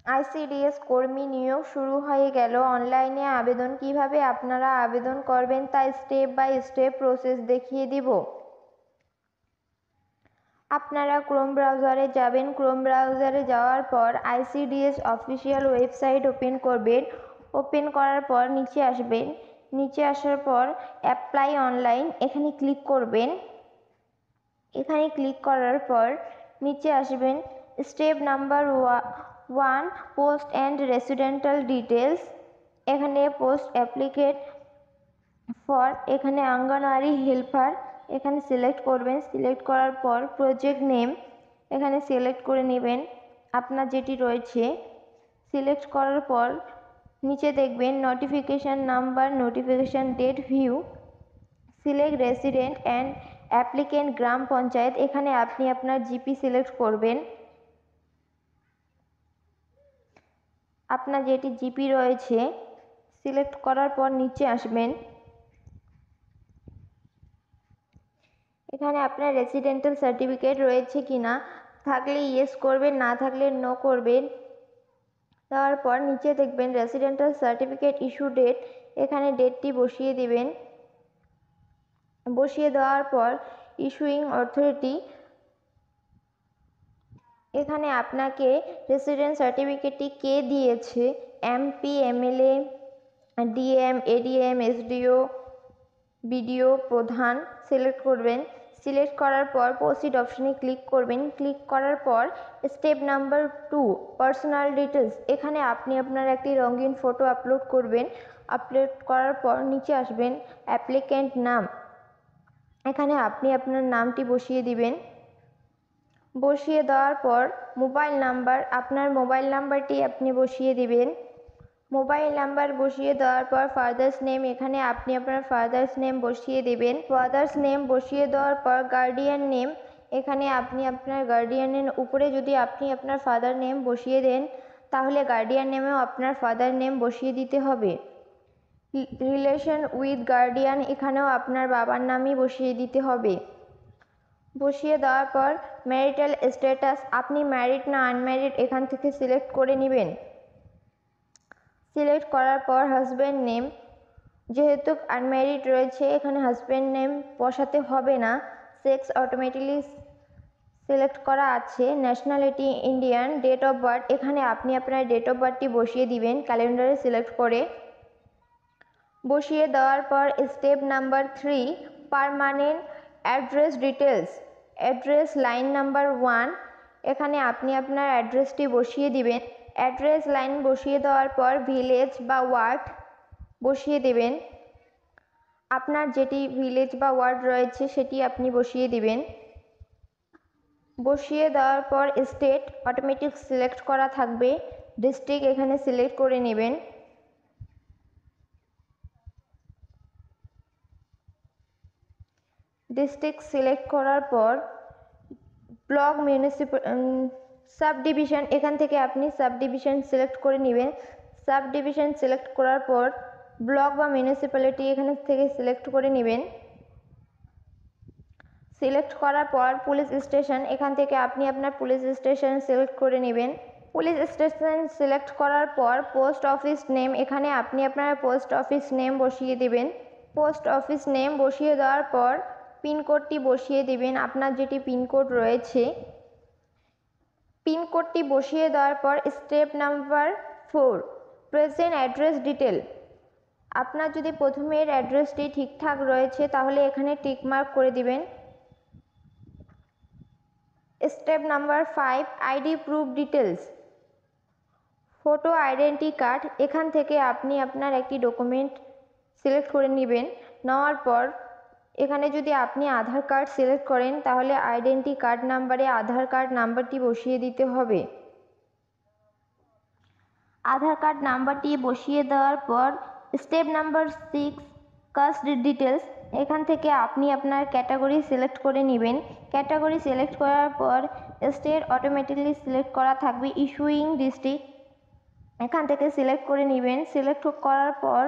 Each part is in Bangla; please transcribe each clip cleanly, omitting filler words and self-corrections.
আইসিডিএস কর্মী নিয়োগ শুরু হয়ে গেল। অনলাইনে আবেদন কিভাবে আপনারা আবেদন করবেন তা স্টেপ বাই স্টেপ প্রসেস দেখিয়ে দিব। আপনারা ক্রোম ব্রাউজারে যাবেন। ক্রোম ব্রাউজারে যাওয়ার পর আইসিডিএস অফিসিয়াল ওয়েবসাইট ওপেন করবেন। ওপেন করার পর নিচে আসবেন। নিচে আসার পর অ্যাপ্লাই অনলাইন এখানে ক্লিক করবেন। এখানে ক্লিক করার পর নিচে আসবেন। Step number 1 post and residential details, এখানে পোস্ট অ্যাপ্লিকেট ফর, এখানে অঙ্গনওয়াড়ি হেল্পার এখানে সিলেক্ট করবেন। সিলেক্ট করার পর প্রজেক্ট নেম এখানে সিলেক্ট করে নেবেন আপনার যেটি রয়েছে। সিলেক্ট করার পর নিচে দেখবেন notification number, notification date, view, select resident and applicant গ্রাম পঞ্চায়েত, এখানে আপনি আপনার জিপি সিলেক্ট করবেন। আপনার যেটি জিপি রয়েছে সিলেক্ট করার পর নিচে আসবেন। এখানে আপনার রেসিডেন্টাল সার্টিফিকেট রয়েছে কিনা, থাকলে ইয়েস করবেন, না থাকলে নো করবেন। দেওয়ার পর নিচে দেখবেন রেসিডেন্টাল সার্টিফিকেট ইস্যু ডেট, এখানে ডেটটি বসিয়ে দিবেন। বসিয়ে দেওয়ার পর ইস্যুইং অথরিটি, এখানে আপনাকে রেসিডেন্ট সার্টিফিকেটটি কে দিয়েছে, MP, MLA, DM, ADM, SDO, BDO, প্রধান সিলেক্ট করবেন। সিলেক্ট করার পর প্রসিড অপশনে ক্লিক করবেন। ক্লিক করার পর স্টেপ নাম্বার 2 পার্সোনাল ডিটেলস, এখানে আপনি আপনার একটি রঙিন ফটো আপলোড করবেন। আপলোড করার পর নিচে আসবেন। অ্যাপ্লিক্যান্ট নাম, এখানে আপনি আপনার নামটি বসিয়ে দিবেন। বসিয়ে দেওয়ার পর মোবাইল নাম্বার, আপনার মোবাইল নাম্বারটি আপনি বসিয়ে দিবেন। মোবাইল নাম্বার বসিয়ে দেওয়ার পর ফাদার্স নেম, এখানে আপনি আপনার ফাদার্স নেম বসিয়ে দেবেন। ফাদার্স নেম বসিয়ে দেওয়ার পর গার্ডিয়ান নেম, এখানে আপনি আপনার গার্ডিয়ানের উপরে যদি আপনি আপনার ফাদার নেম বসিয়ে দেন তাহলে গার্ডিয়ান নেমেও আপনার ফাদার নেম বসিয়ে দিতে হবে। রিলেশন উইথ গার্ডিয়ান, এখানেও আপনার বাবার নামই বসিয়ে দিতে হবে। বসিয়ে দেওয়ার পর ম্যারিটাল স্ট্যাটাস, আপনি ম্যারিড না আনম্যারিড এখান থেকে সিলেক্ট করে নেবেন। সিলেক্ট করার পর হাজব্যান্ড নেম, যেহেতু আনম্যারিড রয়েছে এখানে হাজব্যান্ড নেম বসাতে হবে না, সেক্স অটোমেটিকলি সিলেক্ট করা আছে। Nationality Indian. Date of birth, এখানে আপনি আপনার ডেট অফ বার্থটি বসিয়ে দিবেন ক্যালেন্ডারে সিলেক্ট করে। বসিয়ে দেওয়ার পর step number 3 permanent address details, address line number 1, এখানে আপনি আপনার অ্যাড্রেসটি বসিয়ে দিবেন। অ্যাড্রেস লাইন বসিয়ে দেওয়ার পর ভিলেজ বা ওয়ার্ড বসিয়ে দেবেন। আপনার যেটি ভিলেজ বা ওয়ার্ড রয়েছে সেটি আপনি বসিয়ে দিবেন। বসিয়ে দেওয়ার পর স্টেট অটোমেটিক সিলেক্ট করা থাকবে। ডিস্ট্রিক্ট এখানে সিলেক্ট করে নেবেন। ডিস্ট্রিক্ট সিলেক্ট করার পর ব্লক, মিউনিসিপ্যাল, সাব ডিভিশন, এখান থেকে আপনি সাব ডিভিশন সিলেক্ট করে নেবেন। সাব ডিভিশন সিলেক্ট করার পর ব্লক বা মিউনিসিপ্যালিটি এখানে থেকে সিলেক্ট করে নেবেন। সিলেক্ট করার পর পুলিশ স্টেশন, এখান থেকে আপনি আপনার পুলিশ স্টেশন সিলেক্ট করে নেবেন। পুলিশ স্টেশন সিলেক্ট করার পর পোস্ট অফিস নেম, এখানে আপনি আপনার পোস্ট অফিস নেম বসিয়ে দেবেন। পোস্ট অফিস নেম বসিয়ে দেওয়ার পর পিনকোডটি বসিয়ে দেবেন, আপনার যেটি পিনকোড রয়েছে। পিনকোডটি বসিয়ে দেওয়ার পর step number 4 present address detail, আপনার যদি প্রথমের অ্যাড্রেসটি ঠিকঠাক রয়েছে তাহলে এখানে টিকমার্ক করে দিবেন। Step number 5 ID proof details, photo identity card, এখান থেকে আপনি আপনার একটি ডকুমেন্ট সিলেক্ট করে নেবেন। নেওয়ার পর এখানে যদি আপনি আধার কার্ড সিলেক্ট করেন তাহলে আইডেন্টি কার্ড নাম্বারে আধার কার্ড নাম্বারটি বসিয়ে দিতে হবে। আধার কার্ড নাম্বারটি বসিয়ে দেওয়ার পর স্টেপ নাম্বার 6 কাস্ট ডিটেলস, এখান থেকে আপনি আপনার ক্যাটাগরি সিলেক্ট করে নেবেন। ক্যাটাগরি সিলেক্ট করার পর স্টেট অটোমেটিকলি সিলেক্ট করা থাকবে। ইস্যুইং ডিস্ট্রিক্ট, এখান থেকে সিলেক্ট করে নেবেন। সিলেক্ট করার পর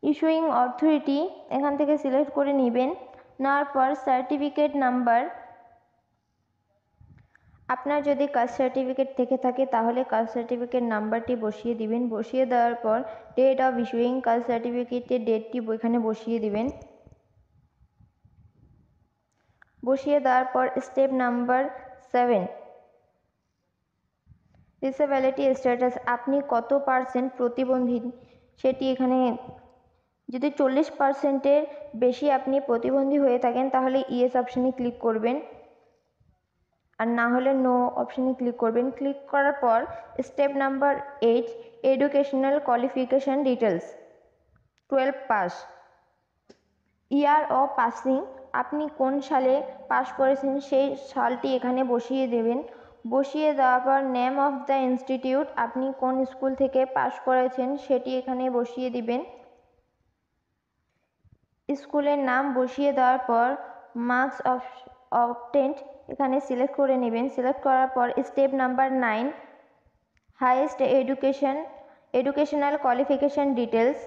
ইস্যুইং অথরিটি, এখান থেকে সিলেক্ট করে নেবেন। নেওয়ার পর সার্টিফিকেট নাম্বার, আপনার যদি কাস্ট সার্টিফিকেট থেকে থাকে তাহলে কাস্ট সার্টিফিকেট নাম্বারটি বসিয়ে দিবেন। বসিয়ে দেওয়ার পর ডেট অফ ইস্যুইং কাস্ট সার্টিফিকেটের ডেটটি এখানে বসিয়ে দিবেন। বসিয়ে দেওয়ার পর স্টেপ নাম্বার 7, ডিসেবিলিটি স্ট্যাটাস, আপনি কত পার্সেন্ট প্রতিবন্ধী সেটি এখানে, যদি 40%-এর বেশি আপনি প্রতিবন্ধী হয়ে থাকেন তাহলে ইয়েস অপশানে ক্লিক করবেন, আর না হলে নো অপশানে ক্লিক করবেন। ক্লিক করার পর step number 8, educational qualification details, 12 pass, year of passing, আপনি কোন সালে পাস করেছেন সেই সালটি এখানে বসিয়ে দেবেন। বসিয়ে দেওয়ার পর নেম অফ দ্য ইনস্টিটিউট, আপনি কোন স্কুল থেকে পাস করেছেন সেটি এখানে বসিয়ে দিবেন। স্কুলের নাম বসিয়ে দেওয়ার পর মার্কস অবটেন্ড এখানে সিলেক্ট করে নেবেন। সিলেক্ট করার পর step number 9, highest educational qualification details,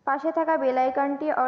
পাশে থাকা বেল আইকনটি অল